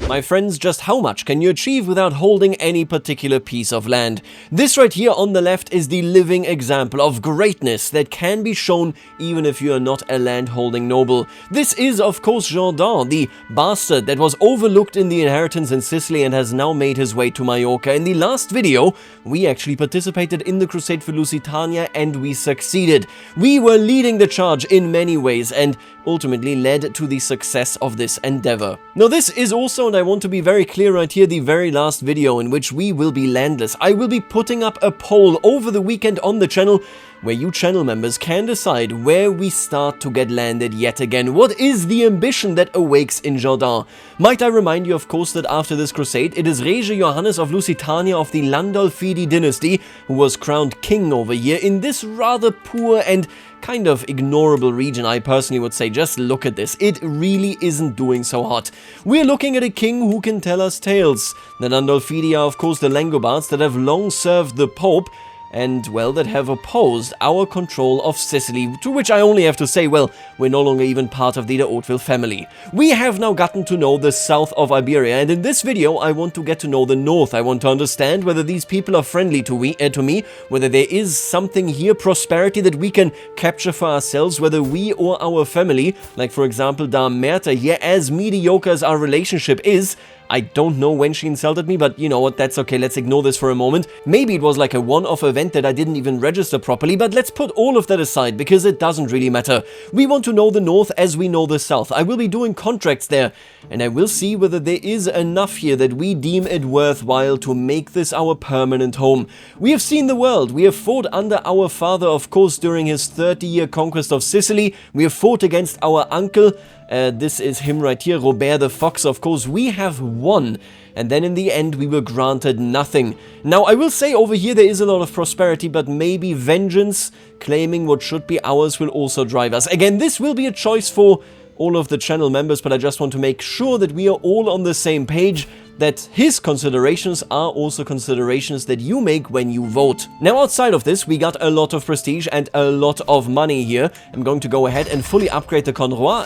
My friends, just how much can you achieve without holding any particular piece of land? This right here on the left is the living example of greatness that can be shown even if you are not a land-holding noble. This is, of course, Jourdan, the bastard that was overlooked in the inheritance in Sicily and has now made his way to Mallorca. In the last video, we actually participated in the crusade for Lusitania and we succeeded. We were leading the charge in many ways and ultimately led to the success of this endeavor. Now this is also, and I want to be very clear right here, the very last video in which we will be landless. I will be putting up a poll over the weekend on the channel where you channel members can decide where we start to get landed yet again. What is the ambition that awakes in Jourdan? Might I remind you, of course, that after this crusade, it is Rey Johannes of Lusitania of the Landolfidi dynasty who was crowned king over here in this rather poor and kind of ignorable region. I personally would say, just look at this. It really isn't doing so hot. We're looking at a king who can tell us tales. The Landolfidi are, of course, the Langobards that have long served the Pope and, well, that have opposed our control of Sicily, to which I only have to say, well, we're no longer even part of the Hauteville family. We have now gotten to know the south of Iberia, and in this video, I want to get to know the north. I want to understand whether these people are friendly to me, whether there is something here, prosperity that we can capture for ourselves, whether we or our family, like for example, Dame Merta here, as mediocre as our relationship is, I don't know when she insulted me, but you know what, that's okay, let's ignore this for a moment. Maybe it was like a one-off event that I didn't even register properly, but let's put all of that aside, because it doesn't really matter. We want to know the north as we know the south. I will be doing contracts there, and I will see whether there is enough here that we deem it worthwhile to make this our permanent home. We have seen the world. We have fought under our father, of course, during his 30-year conquest of Sicily. We have fought against our uncle. This is him right here, Robert the Fox, of course. We have won, and then in the end we were granted nothing. Now, I will say over here there is a lot of prosperity, but maybe vengeance, claiming what should be ours, will also drive us. Again, this will be a choice for all of the channel members, but I just want to make sure that we are all on the same page, that his considerations are also considerations that you make when you vote. Now, outside of this, we got a lot of prestige and a lot of money here. I'm going to go ahead and fully upgrade the Conroi.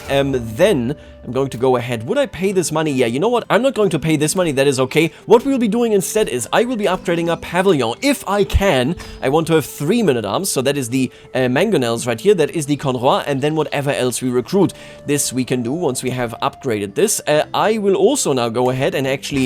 Then I'm going to go ahead. Would I pay this money? Yeah, you know what? I'm not going to pay this money. That is okay. What we will be doing instead is I will be upgrading our Pavilion. If I can, I want to have 3 men-at-arms. So that is the Mangonels right here. That is the Conroi. And then whatever else we recruit. This we can do once we have upgraded this. I will also now go ahead and actually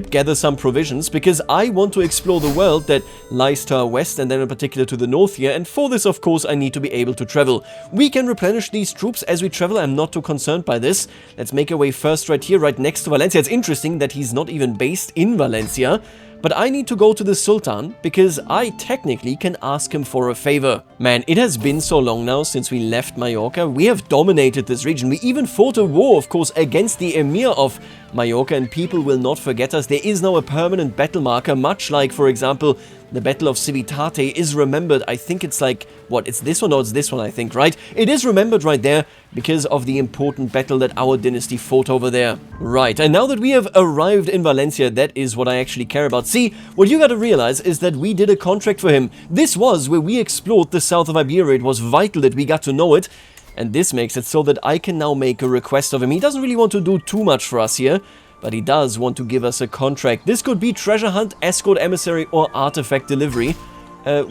gather some provisions, because I want to explore the world that lies to our west and then in particular to the north here, and for this, of course, I need to be able to travel. We can replenish these troops as we travel. I'm not too concerned by this. Let's make our way first right here, right next to Valencia. It's interesting that he's not even based in Valencia, but I need to go to the Sultan because I technically can ask him for a favor. Man, it has been so long now since we left Mallorca. We have dominated this region. We even fought a war, of course, against the Emir of Mallorca, and people will not forget us. There is now a permanent battle marker, much like, for example, the Battle of Civitate is remembered. I think it's like, what, it's this one? No, it's this one, I think, right? It is remembered right there because of the important battle that our dynasty fought over there. Right, and now that we have arrived in Valencia, that is what I actually care about. See, what you gotta realize is that we did a contract for him. This was where we explored the south of Iberia. It was vital that we got to know it. And this makes it so that I can now make a request of him. He doesn't really want to do too much for us here, but he does want to give us a contract. This could be treasure hunt, escort emissary, or artifact delivery.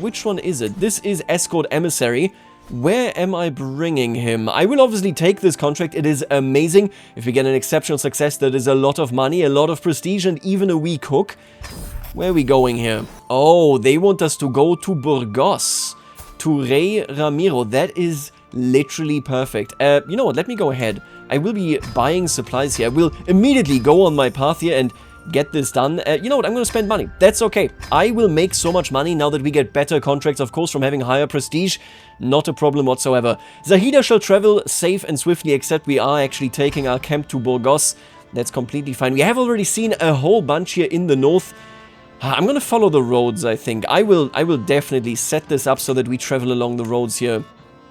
Which one is it? This is escort emissary. Where am I bringing him? I will obviously take this contract. It is amazing. If we get an exceptional success, that is a lot of money, a lot of prestige, and even a weak hook. Where are we going here? Oh, they want us to go to Burgos, to Rey Ramiro. That is literally perfect. You know what? Let me go ahead. I will be buying supplies here. I will immediately go on my path here and get this done. You know what? I'm going to spend money. That's okay. I will make so much money now that we get better contracts, of course, from having higher prestige. Not a problem whatsoever. Zahida shall travel safe and swiftly, except we are actually taking our camp to Burgos. That's completely fine. We have already seen a whole bunch here in the north. I'm going to follow the roads, I think. I will definitely set this up so that we travel along the roads here.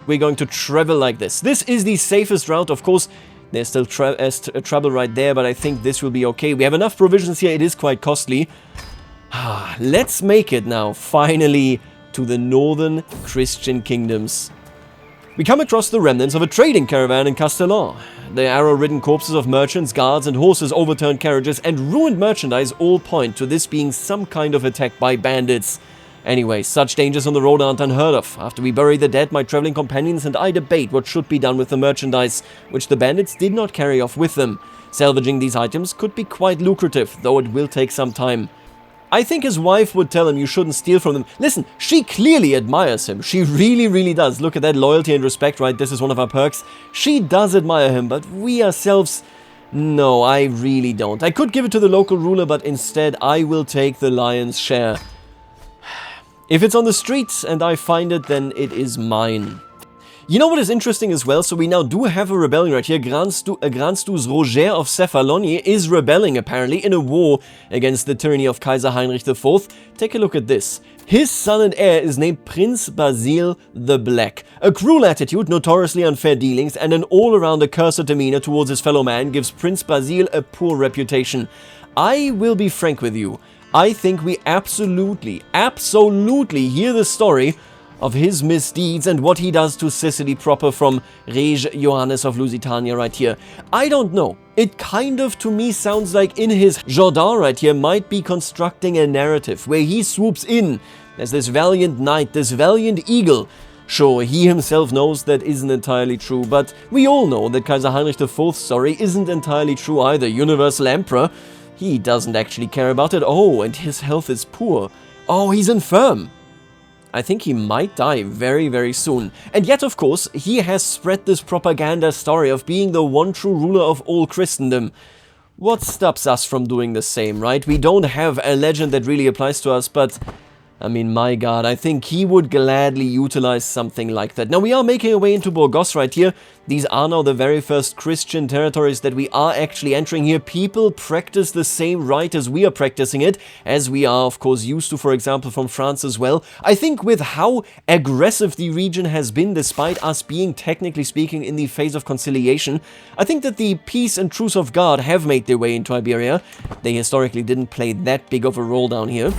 We're going to travel like this. This is the safest route, of course. There's still trouble right there, but I think this will be okay. We have enough provisions here. It is quite costly. Let's make it now, finally, to the northern Christian kingdoms. We come across the remnants of a trading caravan in Castellan. The arrow-ridden corpses of merchants, guards, and horses, overturned carriages, and ruined merchandise all point to this being some kind of attack by bandits. Anyway, such dangers on the road aren't unheard of. After we bury the dead, my traveling companions and I debate what should be done with the merchandise, which the bandits did not carry off with them. Salvaging these items could be quite lucrative, though it will take some time. I think his wife would tell him you shouldn't steal from them. Listen, she clearly admires him. She really, really does. Look at that loyalty and respect, right? This is one of our perks. She does admire him, but we ourselves... No, I really don't. I could give it to the local ruler, but instead I will take the lion's share. If it's on the streets and I find it, then it is mine. You know what is interesting as well? So we now do have a rebellion right here. Grandstus Roger of Cefalonie is rebelling, apparently, in a war against the tyranny of Kaiser Heinrich IV. Take a look at this. His son and heir is named Prince Basil the Black. A cruel attitude, notoriously unfair dealings, and an all-around accursed demeanor towards his fellow man gives Prince Basil a poor reputation. I will be frank with you. I think we absolutely hear the story of his misdeeds and what he does to Sicily proper from Reg Johannes of Lusitania right here. I don't know. It kind of, to me, sounds like in his Jordan right here might be constructing a narrative where he swoops in as this valiant knight, this valiant eagle. Sure, he himself knows that isn't entirely true, but we all know that Kaiser Heinrich IV's story isn't entirely true either. Universal Emperor, he doesn't actually care about it. Oh, and his health is poor. Oh, he's infirm. I think he might die very, very soon. And yet, of course, he has spread this propaganda story of being the one true ruler of all Christendom. What stops us from doing the same, right? We don't have a legend that really applies to us, but... I mean, my god, I think he would gladly utilize something like that. Now, we are making our way into Burgos right here. These are now the very first Christian territories that we are actually entering here. People practice the same rite as we are practicing it, as we are, of course, used to, for example, from France as well. I think with how aggressive the region has been, despite us being, technically speaking, in the phase of conciliation, I think that the peace and truce of God have made their way into Iberia. They historically didn't play that big of a role down here.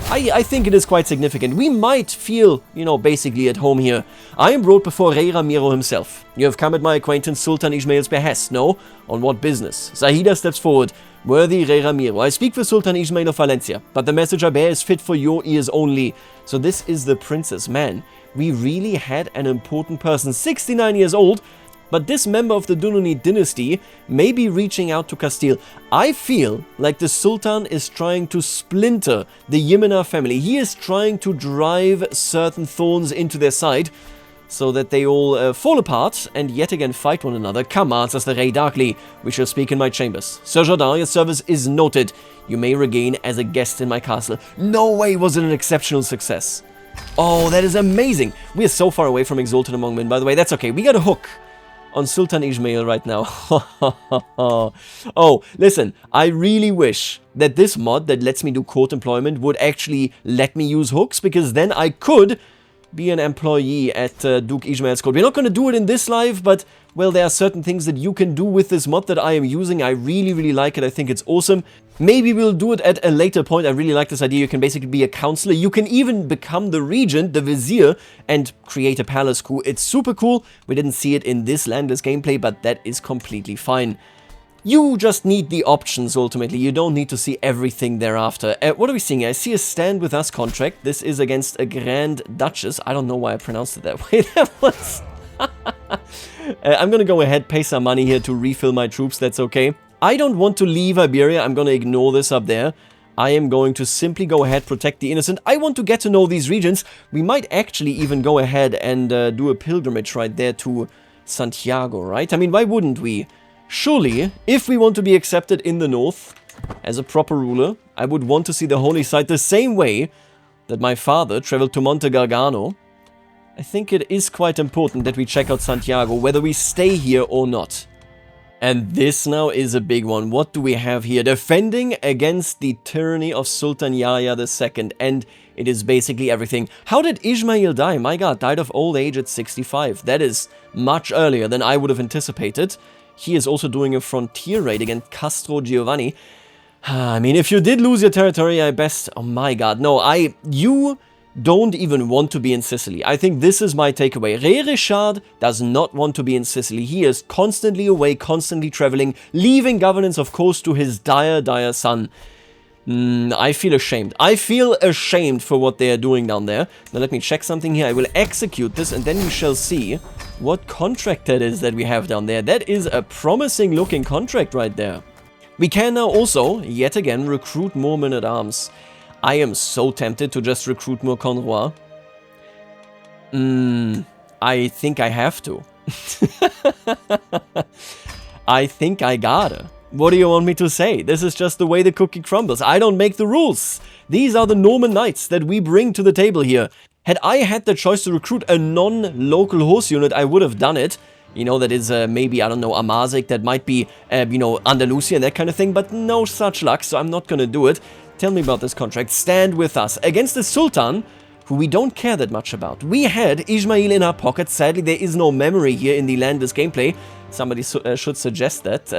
I think it is quite significant. We might feel, you know, basically at home here. I am brought before Rey Ramiro himself. You have come at my acquaintance Sultan Ismail's behest, no? On what business? Zahida steps forward. Worthy Rey Ramiro, I speak for Sultan Ismail of Valencia, but the message I bear is fit for your ears only. So this is the princess. Man, we really had an important person, 69 years old, but this member of the Dununi dynasty may be reaching out to Castile. I feel like the Sultan is trying to splinter the Yemena family. He is trying to drive certain thorns into their side so that they all fall apart and yet again fight one another. Come, answers the Rey darkly. We shall speak in my chambers. Sir Jordan, your service is noted. You may regain as a guest in my castle. No way was it an exceptional success. Oh, that is amazing. We are so far away from Exalted Among Men, by the way. That's okay. We got a hook on Sultan Ismail right now. Oh, listen, I really wish that this mod that lets me do court employment would actually let me use hooks, because then I could be an employee at Duke Ismail's court. We're not going to do it in this live, but, well, there are certain things that you can do with this mod that I am using. I really, really like it. I think it's awesome. Maybe we'll do it at a later point. I really like this idea. You can basically be a counselor. You can even become the regent, the vizier, and create a palace coup. It's super cool. We didn't see it in this Landless gameplay, but that is completely fine. You just need the options, ultimately. You don't need to see everything thereafter. What are we seeing? I see a stand with us contract. This is against a Grand Duchess. I don't know why I pronounced it that way. That was... I'm gonna go ahead, pay some money here to refill my troops. That's okay. I don't want to leave Iberia. I'm gonna ignore this up there. I am going to simply go ahead, protect the innocent. I want to get to know these regions. We might actually even go ahead and do a pilgrimage right there to Santiago, right? I mean, why wouldn't we? Surely, if we want to be accepted in the north as a proper ruler, I would want to see the holy site the same way that my father traveled to Monte Gargano. I think it is quite important that we check out Santiago, whether we stay here or not. And this now is a big one. What do we have here? Defending against the tyranny of Sultan Yahya II, and it is basically everything. How did Ismail die? My god, died of old age at 65. That is much earlier than I would have anticipated. He is also doing a frontier raid against Castro Giovanni. I mean, if you did lose your territory, I best... Oh my god, no, you don't even want to be in Sicily. I think this is my takeaway. Rey Ramiro does not want to be in Sicily. He is constantly away, constantly traveling, leaving governance, of course, to his dire son. I feel ashamed. I feel ashamed for what they are doing down there. Now let me check something here. I will execute this and then we shall see what contract that is that we have down there. That is a promising looking contract right there. We can now also, yet again, recruit more men-at-arms. I am so tempted to just recruit more Conroy. I think I have to. I think I gotta. What do you want me to say? This is just the way the cookie crumbles. I don't make the rules. These are the Norman knights that we bring to the table here. Had I had the choice to recruit a non-local horse unit, I would have done it. You know, that is maybe, I don't know, Amazic, that might be, you know, Andalusia and that kind of thing, but no such luck, so I'm not gonna do it. Tell me about this contract. Stand with us. Against the Sultan, who we don't care that much about. We had Ismail in our pocket. Sadly, there is no memory here in the Landless gameplay. Somebody should suggest that.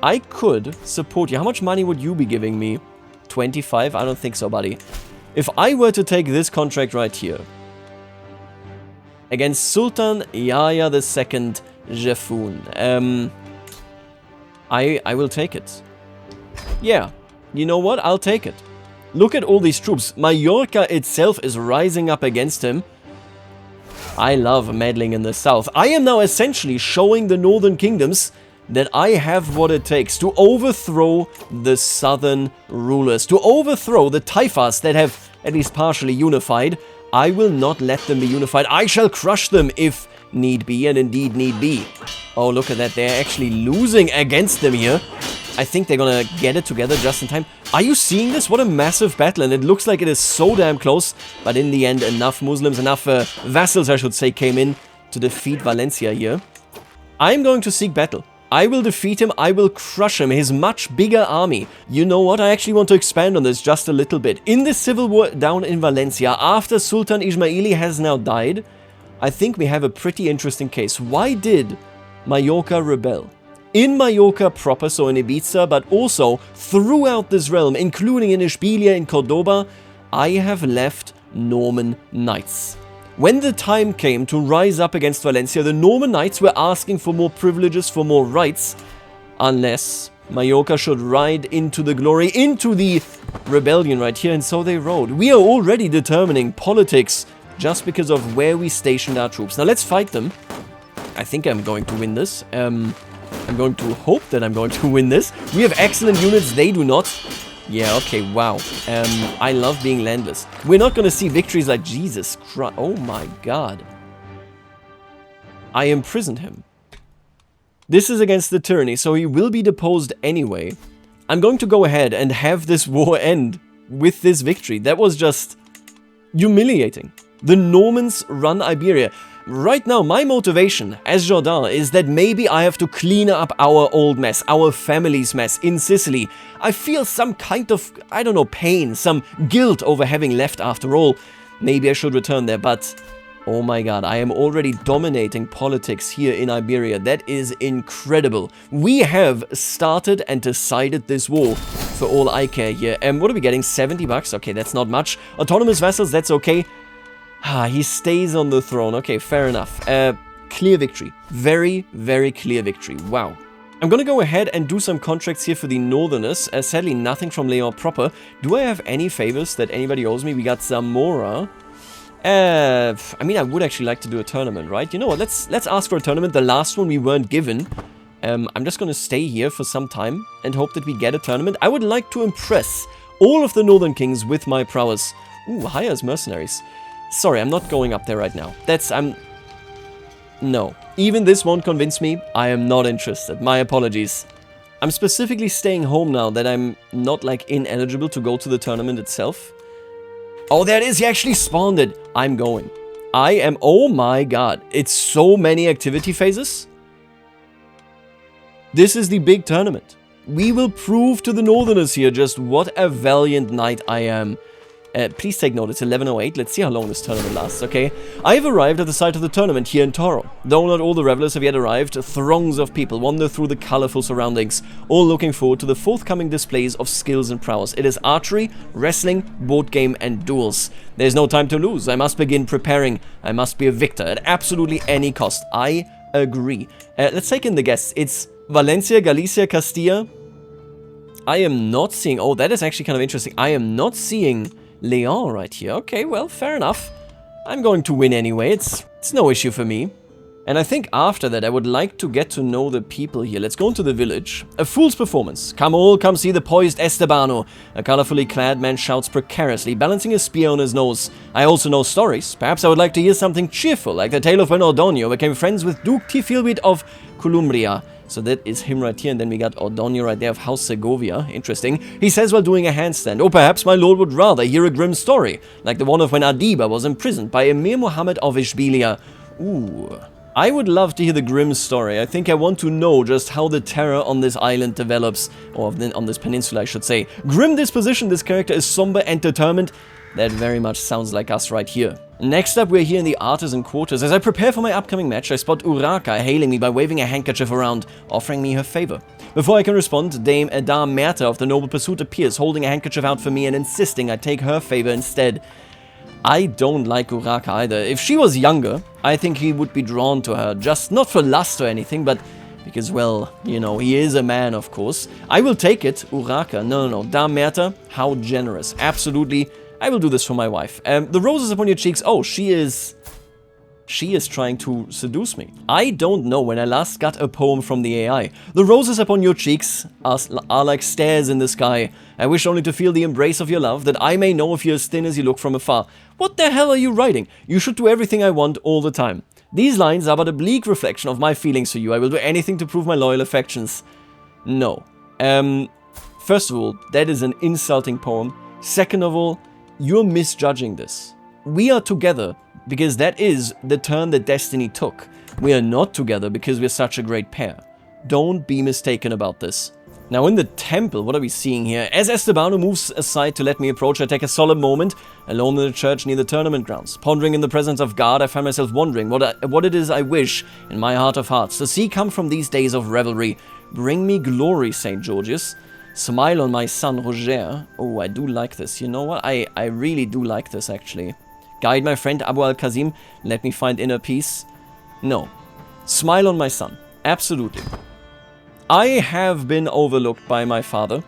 I could support you. How much money would you be giving me? 25? I don't think so, buddy. If I were to take this contract right here, against Sultan Yahya II Jeffoun, I will take it. Yeah. You know what? I'll take it. Look at all these troops. Mallorca itself is rising up against him. I love meddling in the south. I am now essentially showing the northern kingdoms that I have what it takes to overthrow the southern rulers, to overthrow the taifas that have at least partially unified. I will not let them be unified. I shall crush them if need be, and indeed need be. Oh, look at that. They're actually losing against them here. I think they're gonna get it together just in time. Are you seeing this? What a massive battle, and it looks like it is so damn close. But in the end, enough Muslims, enough vassals, I should say, came in to defeat Valencia here. I'm going to seek battle. I will defeat him. I will crush him. His much bigger army. You know what? I actually want to expand on this just a little bit. In the civil war down in Valencia, after Sultan Ismaili has now died, I think we have a pretty interesting case. Why did Mallorca rebel? In Mallorca proper, so in Ibiza, but also throughout this realm, including in Ishbilia, in Cordoba, I have left Norman knights. When the time came to rise up against Valencia, the Norman knights were asking for more privileges, for more rights, unless Mallorca should ride into the glory, into the rebellion right here, and so they rode. We are already determining politics just because of where we stationed our troops. Now let's fight them. I think I'm going to win this. I'm going to hope that I'm going to win this. We have excellent units, they do not. Yeah, okay, wow. I love being landless. We're not going to see victories like Jesus Christ. Oh my god. I imprisoned him. This is against the tyranny, so he will be deposed anyway. I'm going to go ahead and have this war end with this victory. That was just humiliating. The Normans run Iberia. Right now, my motivation as Jourdain is that maybe I have to clean up our old mess, our family's mess in Sicily. I feel some kind of, I don't know, pain, some guilt over having left after all. Maybe I should return there, but oh my god, I am already dominating politics here in Iberia. That is incredible. We have started and decided this war for all I care here. What are we getting? 70 bucks? Okay, that's not much. Autonomous vassals, that's okay. Ah, he stays on the throne. Okay, fair enough. Clear victory. Very, very clear victory. Wow. I'm gonna go ahead and do some contracts here for the Northerners. Sadly, nothing from Leon proper. Do I have any favors that anybody owes me? We got Zamora. I mean, I would actually like to do a tournament, right? You know what? Let's ask for a tournament. The last one we weren't given. I'm just gonna stay here for some time and hope that we get a tournament. I would like to impress all of the Northern Kings with my prowess. Ooh, hire as mercenaries. Sorry, I'm not going up there right now. No. Even this won't convince me. I am not interested. My apologies. I'm specifically staying home now that I'm not, like, ineligible to go to the tournament itself. Oh, there it is. He actually spawned it. I'm going. Oh my god. It's so many activity phases. This is the big tournament. We will prove to the Northerners here just what a valiant knight I am. Please take note, it's 11:08. Let's see how long this tournament lasts, okay? I've arrived at the site of the tournament here in Toro. Though not all the revelers have yet arrived, throngs of people wander through the colorful surroundings, all looking forward to the forthcoming displays of skills and prowess. It is archery, wrestling, board game, and duels. There's no time to lose. I must begin preparing. I must be a victor at absolutely any cost. I agree. Let's take in the guests. It's Valencia, Galicia, Castilla. I am not seeing... Oh, that is actually kind of interesting. I am not seeing Leon right here. Okay, well, fair enough. I'm going to win anyway. It's no issue for me. And I think after that, I would like to get to know the people here. Let's go into the village. A fool's performance. Come all, come see the poised Estebano. A colorfully clad man shouts precariously, balancing a spear on his nose. I also know stories. Perhaps I would like to hear something cheerful, like the tale of when Ordonio became friends with Duke Tifilwit of Columbria. So that is him right here, and then we got Ordonio right there of House Segovia. Interesting. He says while doing a handstand, or perhaps my lord would rather hear a grim story, like the one of when Adiba was imprisoned by Emir Muhammad of Ishbilia. Ooh. I would love to hear the grim story. I think I want to know just how the terror on this island develops, or on this peninsula, I should say. Grim disposition, this character is somber and determined. That very much sounds like us right here. Next up, we're here in the artisan quarters. As I prepare for my upcoming match, I spot Uraka hailing me by waving a handkerchief around, offering me her favor. Before I can respond, Dame Merta of the Noble Pursuit appears, holding a handkerchief out for me and insisting I take her favor instead. I don't like Uraka either. If she was younger, I think he would be drawn to her, just not for lust or anything, but because, well, you know, he is a man, of course. I will take it, Uraka. No. Dame Merta, how generous. Absolutely. I will do this for my wife. The roses upon your cheeks. Oh, she is trying to seduce me. I don't know when I last got a poem from the AI. The roses upon your cheeks are like stars in the sky. I wish only to feel the embrace of your love, that I may know if you're as thin as you look from afar. What the hell are you writing? You should do everything I want all the time. These lines are but a bleak reflection of my feelings for you. I will do anything to prove my loyal affections. No. First of all, that is an insulting poem. Second of all, you're misjudging this. We are together because that is the turn that destiny took. We are not together because we're such a great pair. Don't be mistaken about this. Now in the temple, what are we seeing here? As Estebano moves aside to let me approach, I take a solemn moment, alone in the church near the tournament grounds. Pondering in the presence of God, I find myself wondering what it is I wish, in my heart of hearts, to see come from these days of revelry. Bring me glory, St. George's. Smile on my son, Roger. Oh, I do like this. You know what? I really do like this, actually. Guide my friend Abu al-Kazim. Let me find inner peace. No. Smile on my son. Absolutely. I have been overlooked by my father.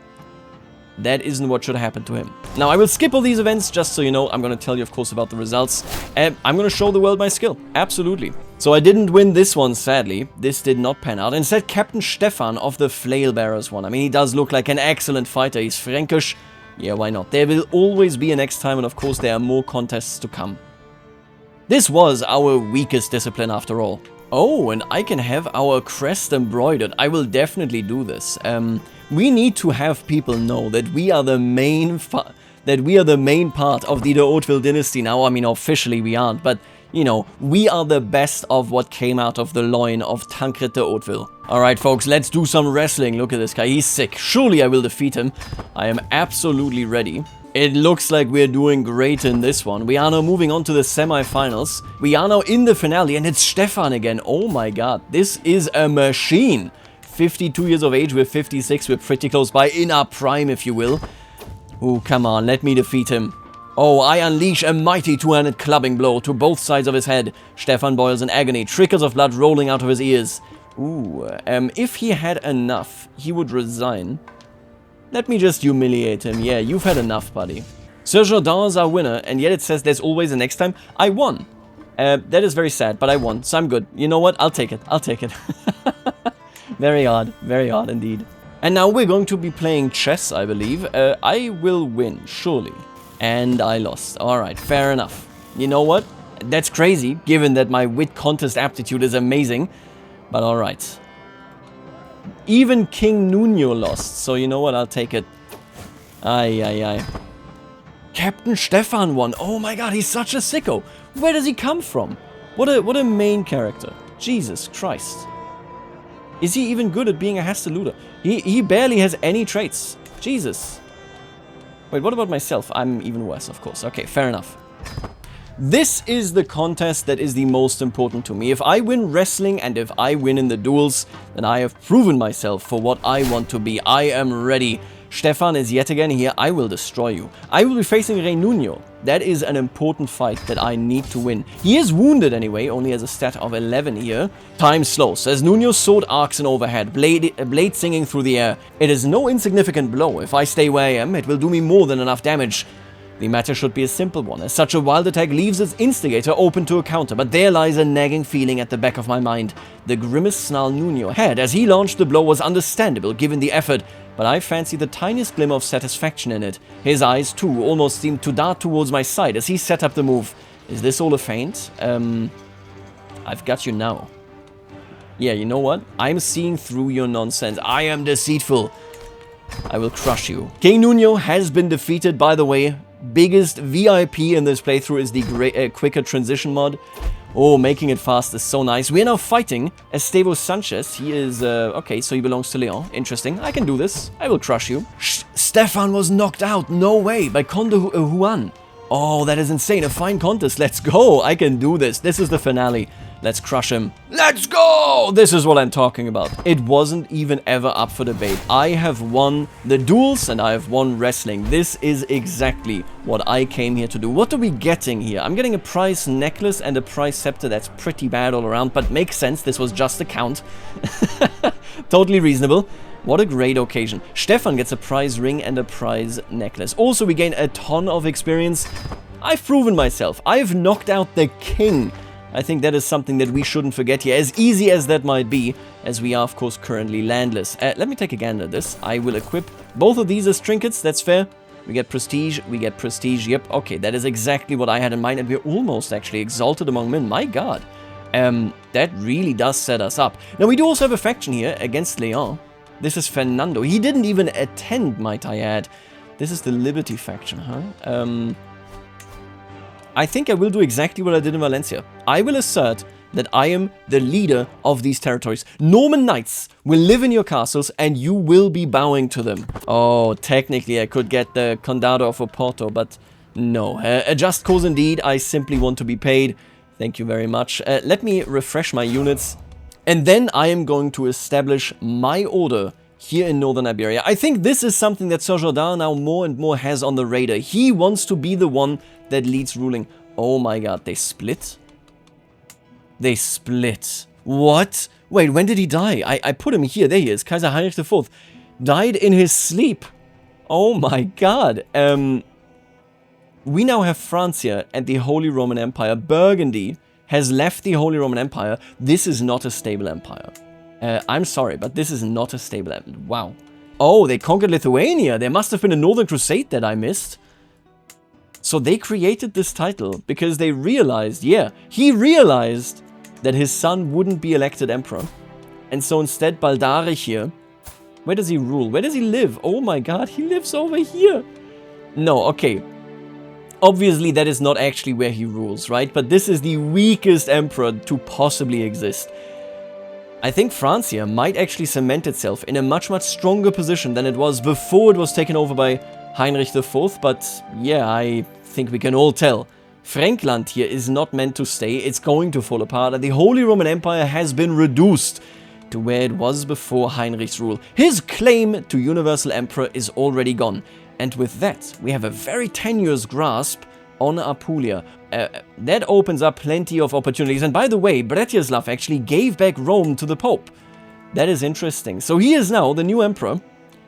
That isn't what should happen to him. Now, I will skip all these events, just so you know. I'm going to tell you, of course, about the results. And I'm going to show the world my skill. Absolutely. So I didn't win this one, sadly. This did not pan out. Instead, Captain Stefan of the Flail Bearers won. I mean, he does look like an excellent fighter. He's Frankish. Yeah, why not? There will always be a next time, and of course, there are more contests to come. This was our weakest discipline, after all. Oh, and I can have our crest embroidered. I will definitely do this. We need to have people know that we are the main part of the Hauteville dynasty now. I mean, officially we aren't, but, you know, we are the best of what came out of the loin of Tancred de Hauteville. Alright, folks, let's do some wrestling. Look at this guy. He's sick. Surely I will defeat him. I am absolutely ready. It looks like we're doing great in this one. We are now moving on to the semi-finals. We are now in the finale, and it's Stefan again. Oh my god, this is a machine. 52 years of age, we're 56, we're pretty close by, in our prime, if you will. Oh, come on, let me defeat him. Oh, I unleash a mighty two-handed clubbing blow to both sides of his head. Stefan boils in agony, trickles of blood rolling out of his ears. Ooh, if he had enough, he would resign. Let me just humiliate him. Yeah, you've had enough, buddy. Sir Jourdain is our winner, and yet it says there's always a next time. I won. That is very sad, but I won, so I'm good. You know what? I'll take it. I'll take it. Very odd indeed. And now we're going to be playing chess, I believe. I will win, surely. And I lost. Alright, fair enough. You know what? That's crazy, given that my wit contest aptitude is amazing. But alright. Even King Nuno lost, so you know what? I'll take it. Ay. Captain Stefan won. Oh my god, he's such a sicko. Where does he come from? What a main character. Jesus Christ. Is he even good at being a Hasteluder? He barely has any traits. Jesus. Wait, what about myself? I'm even worse, of course. Okay, fair enough. This is the contest that is the most important to me. If I win wrestling and if I win in the duels, then I have proven myself for what I want to be. I am ready. Stefan is yet again here. I will destroy you. I will be facing Rey Nuno. That is an important fight that I need to win. He is wounded anyway, only has a stat of 11 here. Time slows, as Nuno's sword arcs in overhead, blade singing through the air. It is no insignificant blow. If I stay where I am, it will do me more than enough damage. The matter should be a simple one, as such a wild attack leaves its instigator open to a counter, but there lies a nagging feeling at the back of my mind. The grimace snarl Nuno had as he launched the blow was understandable given the effort, but I fancy the tiniest glimmer of satisfaction in it. His eyes, too, almost seemed to dart towards my side as he set up the move. Is this all a feint? I've got you now. Yeah, you know what? I'm seeing through your nonsense. I am deceitful. I will crush you. King Nuno has been defeated, by the way. Biggest VIP in this playthrough is the quicker transition mod. Oh, making it fast is so nice. We are now fighting Esteban Sanchez. He is, okay, so he belongs to Leon. Interesting. I can do this. I will crush you. Stefan was knocked out. No way. By Conde Juan. Oh, that is insane. A fine contest. Let's go. I can do this. This is the finale. Let's crush him. Let's go! This is what I'm talking about. It wasn't even ever up for debate. I have won the duels and I have won wrestling. This is exactly what I came here to do. What are we getting here? I'm getting a prize necklace and a prize scepter. That's pretty bad all around, but makes sense. This was just a count. Totally reasonable. What a great occasion. Stefan gets a prize ring and a prize necklace. Also, we gain a ton of experience. I've proven myself. I've knocked out the king. I think that is something that we shouldn't forget here, as easy as that might be, as we are, of course, currently landless. Let me take a gander at this. I will equip both of these as trinkets. That's fair. We get prestige. We get prestige. Yep. Okay, that is exactly what I had in mind, and we're almost actually exalted among men. My god. That really does set us up. Now, we do also have a faction here against Leon. This is Fernando. He didn't even attend, might I add. This is the Liberty faction, huh? I think I will do exactly what I did in Valencia. I will assert that I am the leader of these territories. Norman knights will live in your castles and you will be bowing to them. Oh, technically I could get the Condado of Oporto, but no. A just cause indeed. I simply want to be paid. Thank you very much. Let me refresh my units. And then I am going to establish my order here in northern Iberia. I think this is something that Sir Jordan now more and more has on the radar. He wants to be the one that leads ruling. Oh my god, they split? They split. What? Wait, when did he die? I put him here. There he is. Kaiser Heinrich IV. Died in his sleep. Oh my god. We now have Francia and the Holy Roman Empire. Burgundy has left the Holy Roman Empire. This is not a stable empire. I'm sorry, but this is not a stable empire. Wow. Oh, they conquered Lithuania. There must have been a Northern Crusade that I missed. So they created this title because they realized, yeah, he realized that his son wouldn't be elected emperor. And so instead, Baldarich here, where does he rule? Where does he live? Oh my god, he lives over here. No, okay. Obviously, that is not actually where he rules, right? But this is the weakest emperor to possibly exist. I think Francia might actually cement itself in a much, much stronger position than it was before it was taken over by Heinrich IV, but yeah, I think we can all tell. Frankland here is not meant to stay, it's going to fall apart, and the Holy Roman Empire has been reduced to where it was before Heinrich's rule. His claim to universal emperor is already gone, and with that, we have a very tenuous grasp on Apulia. That opens up plenty of opportunities, and by the way, Bretislav actually gave back Rome to the Pope. That is interesting. So he is now the new emperor,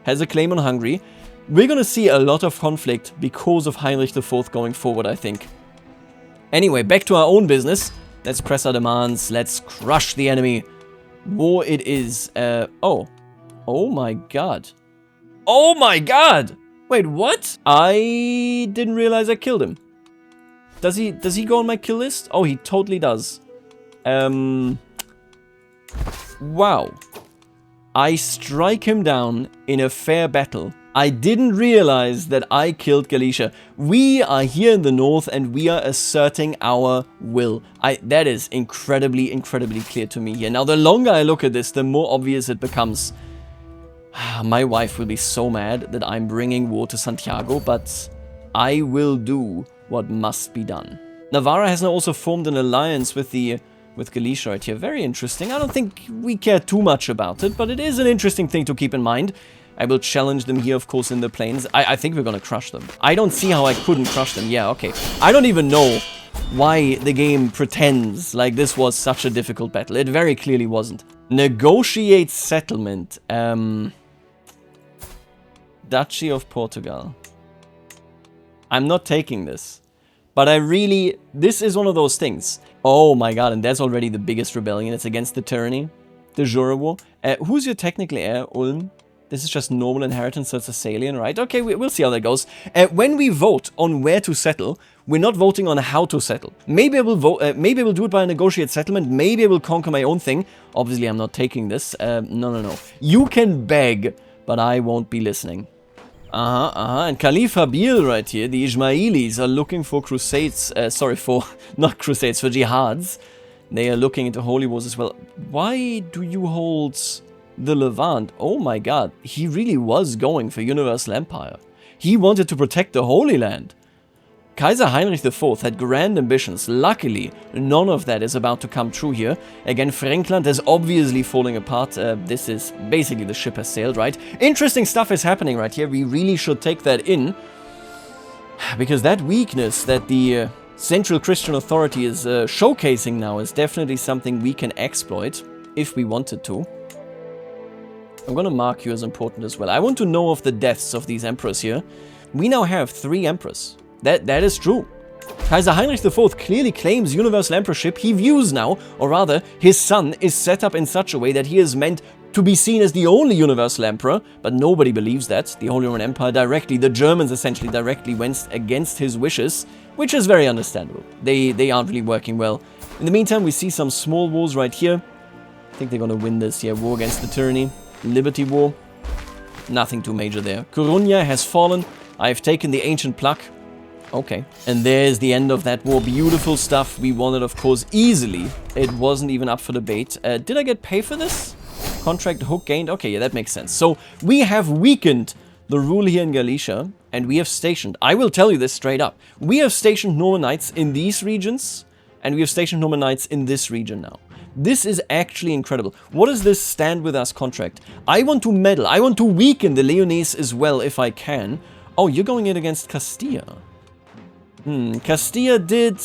has a claim on Hungary. We're gonna see a lot of conflict because of Heinrich IV going forward, I think. Anyway, back to our own business. Let's press our demands. Let's crush the enemy. War it is. Oh my god. Oh my god! Wait, what? I didn't realize I killed him. Does he go on my kill list? Oh, he totally does. Wow. I strike him down in a fair battle. I didn't realize that I killed Galicia. We are here in the north and we are asserting our will. That is incredibly, incredibly clear to me here. Now, the longer I look at this, the more obvious it becomes. My wife will be so mad that I'm bringing war to Santiago, but I will do what must be done. Navarra has now also formed an alliance with Galicia right here. Very interesting. I don't think we care too much about it, but it is an interesting thing to keep in mind. I will challenge them here, of course, in the plains. I think we're gonna crush them. I don't see how I couldn't crush them. Yeah, okay. I don't even know why the game pretends like this was such a difficult battle. It very clearly wasn't. Negotiate settlement. Duchy of Portugal. I'm not taking this. But I really... This is one of those things. Oh my god, and that's already the biggest rebellion. It's against the tyranny. The Jura War. Who's your technically heir? Ulm? This is just normal inheritance, so it's a Salian, right? Okay, we'll see how that goes. When we vote on where to settle, we're not voting on how to settle. Maybe I will vote. Maybe I will do it by a negotiate settlement. Maybe I will conquer my own thing. Obviously, I'm not taking this. No. You can beg, but I won't be listening. And Caliph Habil right here. The Ismailis are looking for crusades. Not crusades, for jihads. They are looking into holy wars as well. Why do you hold the Levant? Oh my god, he really was going for Universal Empire. He wanted to protect the Holy Land. Kaiser Heinrich IV had grand ambitions. Luckily, none of that is about to come true here. Again, Frankland is obviously falling apart. This is basically the ship has sailed, right? Interesting stuff is happening right here. We really should take that in. Because that weakness that the Central Christian Authority is showcasing now is definitely something we can exploit if we wanted to. I'm gonna mark you as important as well. I want to know of the deaths of these emperors here. We now have 3 emperors. That is true. Kaiser Heinrich IV clearly claims universal emperorship. He views now, or rather, his son is set up in such a way that he is meant to be seen as the only universal emperor, but nobody believes that. The Holy Roman Empire directly, the Germans essentially directly went against his wishes, which is very understandable. They aren't really working well. In the meantime, we see some small wars right here. I think they're gonna win this, yeah, war against the tyranny. Liberty War. Nothing too major there. Coruña has fallen. I've taken the ancient plaque. Okay. And there's the end of that war. Beautiful stuff. We won it, of course, easily. It wasn't even up for debate. Did I get paid for this? Contract hook gained? Okay, yeah, that makes sense. So, we have weakened the rule here in Galicia, and we have stationed, I will tell you this straight up, we have stationed Norman Knights in these regions, and we have stationed Norman Knights in this region now. This is actually incredible. What is this stand with us contract? I want to meddle. I want to weaken the Leonese as well if I can. Oh, you're going in against Castilla. Castilla did...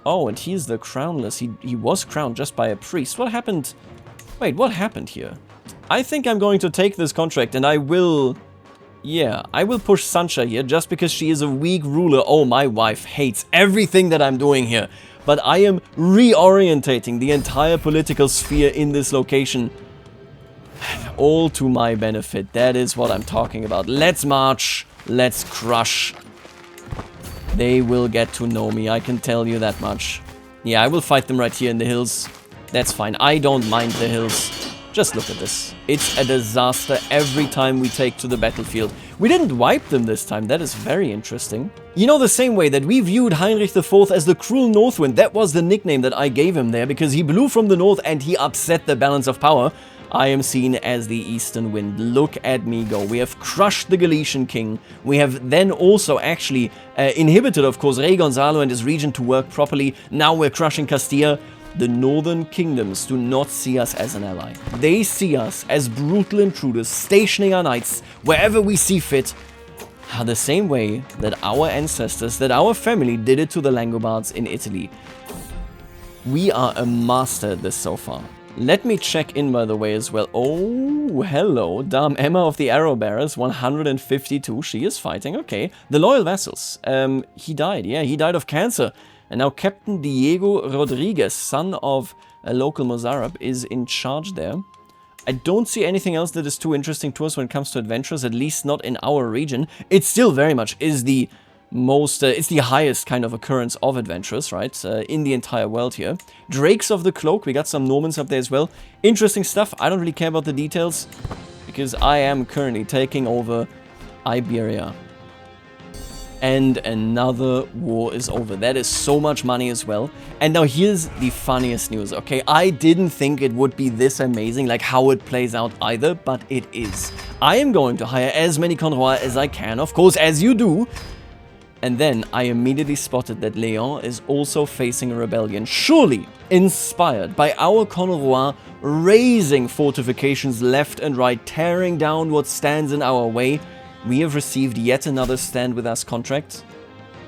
Oh, and he's the crownless. He was crowned just by a priest. What happened? Wait, what happened here? I think I'm going to take this contract and I will... Yeah, I will push Sancha here just because she is a weak ruler. Oh, my wife hates everything that I'm doing here. But I am reorientating the entire political sphere in this location. All to my benefit. That is what I'm talking about. Let's march. Let's crush. They will get to know me, I can tell you that much. Yeah, I will fight them right here in the hills. That's fine. I don't mind the hills. Just look at this. It's a disaster every time we take to the battlefield. We didn't wipe them this time. That is very interesting. You know, the same way that we viewed Heinrich IV as the cruel Northwind, that was the nickname that I gave him there because he blew from the north and he upset the balance of power. I am seen as the Eastern Wind. Look at me go. We have crushed the Galician king. We have then also actually inhibited, of course, Rey Gonzalo and his region to work properly. Now we're crushing Castilla. The northern kingdoms do not see us as an ally. They see us as brutal intruders, stationing our knights wherever we see fit. The same way that our ancestors, that our family did it to the Langobards in Italy. We are a master at this so far. Let me check in, by the way, as well. Oh, hello. Dame Emma of the Arrow Bearers, 152. She is fighting. Okay. The Loyal Vassals. He died. Yeah, he died of cancer. And now Captain Diego Rodriguez, son of a local Mozarab, is in charge there. I don't see anything else that is too interesting to us when it comes to adventurers, at least not in our region. It still very much is the most, it's the highest kind of occurrence of adventurers, right, in the entire world here. Drakes of the Cloak, we got some Normans up there as well. Interesting stuff. I don't really care about the details, because I am currently taking over Iberia. And another war is over. That is so much money as well. And now here's the funniest news, okay? I didn't think it would be this amazing, like how it plays out either, but it is. I am going to hire as many conrois as I can, of course, as you do. And then I immediately spotted that Leon is also facing a rebellion, surely inspired by our conrois raising fortifications left and right, tearing down what stands in our way. We have received yet another stand with us contract.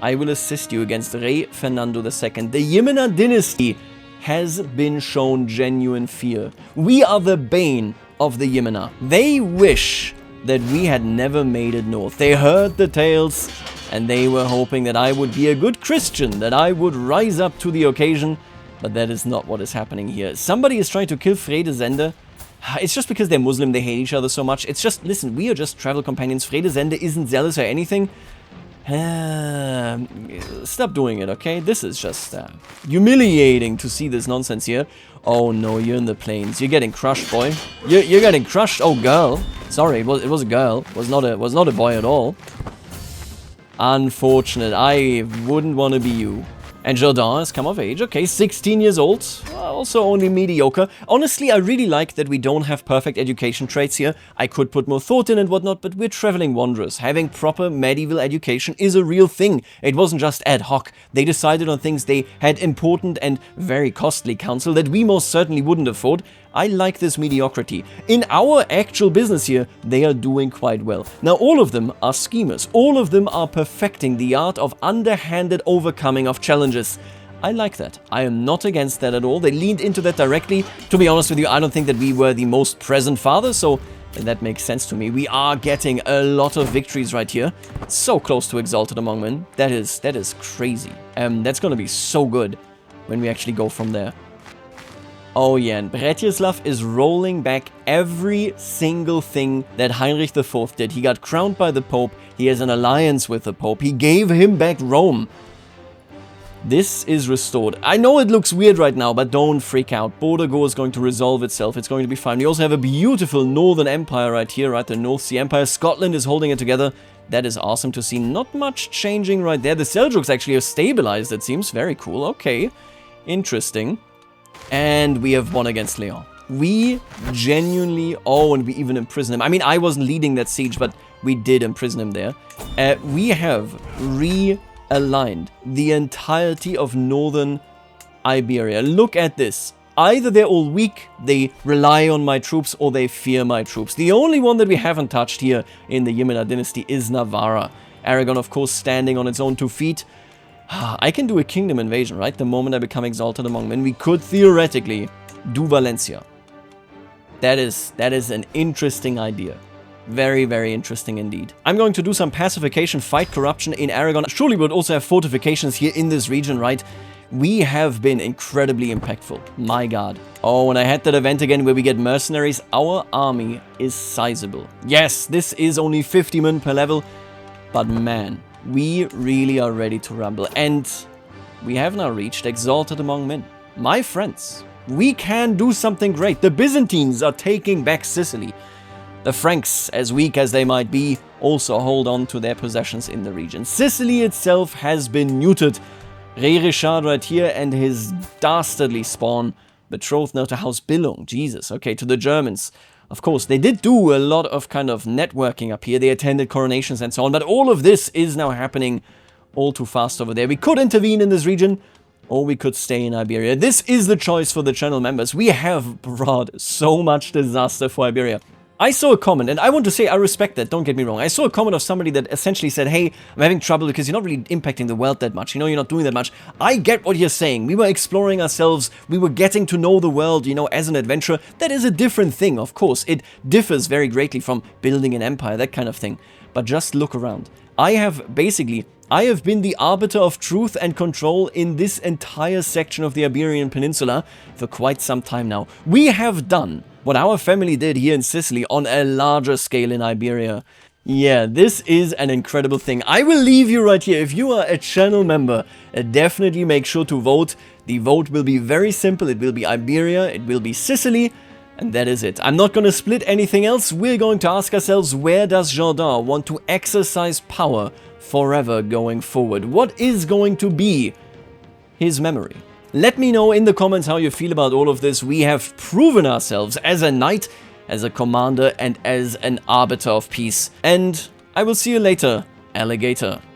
I will assist you against Rey Fernando II. The Yemena dynasty has been shown genuine fear. We are the bane of the Yemena. They wish that we had never made it north. They heard the tales, and they were hoping that I would be a good Christian, that I would rise up to the occasion, but that is not what is happening here. Somebody is trying to kill Vredesende. It's just because they're Muslim, they hate each other so much. It's just, listen, we are just travel companions. Vredesende isn't zealous or anything. Stop doing it, okay? This is just humiliating to see this nonsense here. Oh no, you're in the plains. You're getting crushed, boy. You're getting crushed. Oh, girl. Sorry, it was a girl. It was not a boy at all. Unfortunate. I wouldn't want to be you. And Jourdain has come of age. Okay, 16 years old. Also only mediocre. Honestly, I really like that we don't have perfect education traits here. I could put more thought in and whatnot, but we're traveling wanderers. Having proper medieval education is a real thing. It wasn't just ad hoc. They decided on things they had important and very costly counsel that we most certainly wouldn't afford. I like this mediocrity. In our actual business here, they are doing quite well. Now, all of them are schemers. All of them are perfecting the art of underhanded overcoming of challenges. I like that. I am not against that at all. They leaned into that directly. To be honest with you, I don't think that we were the most present father, so that makes sense to me. We are getting a lot of victories right here. So close to exalted among men. That is crazy. That's gonna be so good when we actually go from there. Oh yeah, and Bretislav is rolling back every single thing that Heinrich IV did. He got crowned by the Pope, he has an alliance with the Pope, he gave him back Rome. This is restored. I know it looks weird right now, but don't freak out. Bordeaux is going to resolve itself, it's going to be fine. We also have a beautiful northern empire right here, right? The North Sea Empire. Scotland is holding it together. That is awesome to see. Not much changing right there. The Seljuks actually have stabilized, it seems. Very cool. Okay. Interesting. And we have won against Leon. We genuinely... Oh, and we even imprisoned him. I mean, I wasn't leading that siege, but we did imprison him there. We have realigned the entirety of northern Iberia. Look at this. Either they're all weak, they rely on my troops, or they fear my troops. The only one that we haven't touched here in the Yemena dynasty is Navarra. Aragon, of course, standing on its own 2 feet. I can do a kingdom invasion, right? The moment I become exalted among men, we could theoretically do Valencia. That is an interesting idea. Very, very interesting indeed. I'm going to do some pacification, fight corruption in Aragon. Surely we would also have fortifications here in this region, right? We have been incredibly impactful. My god. Oh, and I had that event again where we get mercenaries. Our army is sizable. Yes, this is only 50 men per level, but man, we really are ready to rumble, and we have now reached exalted among men. My friends, we can do something great. The Byzantines are taking back Sicily. The Franks, as weak as they might be, also hold on to their possessions in the region. Sicily itself has been neutered. Rey Richard right here and his dastardly spawn, betrothed now to House Billung. Jesus, okay, to the Germans. Of course, they did do a lot of kind of networking up here. They attended coronations and so on, but all of this is now happening all too fast over there. We could intervene in this region, or we could stay in Iberia. This is the choice for the channel members. We have brought so much disaster for Iberia. I saw a comment, and I want to say I respect that, don't get me wrong. I saw a comment of somebody that essentially said, hey, I'm having trouble because you're not really impacting the world that much. You know, you're not doing that much. I get what you're saying. We were exploring ourselves. We were getting to know the world, you know, as an adventurer. That is a different thing, of course. It differs very greatly from building an empire, that kind of thing. But just look around. I have been the arbiter of truth and control in this entire section of the Iberian Peninsula for quite some time now. We have done what our family did here in Sicily on a larger scale in Iberia. Yeah, this is an incredible thing. I will leave you right here. If you are a channel member, definitely make sure to vote. The vote will be very simple. It will be Iberia, it will be Sicily. And that is it. I'm not going to split anything else. We're going to ask ourselves, where does Jourdain want to exercise power forever going forward? What is going to be his memory? Let me know in the comments how you feel about all of this. We have proven ourselves as a knight, as a commander, and as an arbiter of peace. And I will see you later, alligator.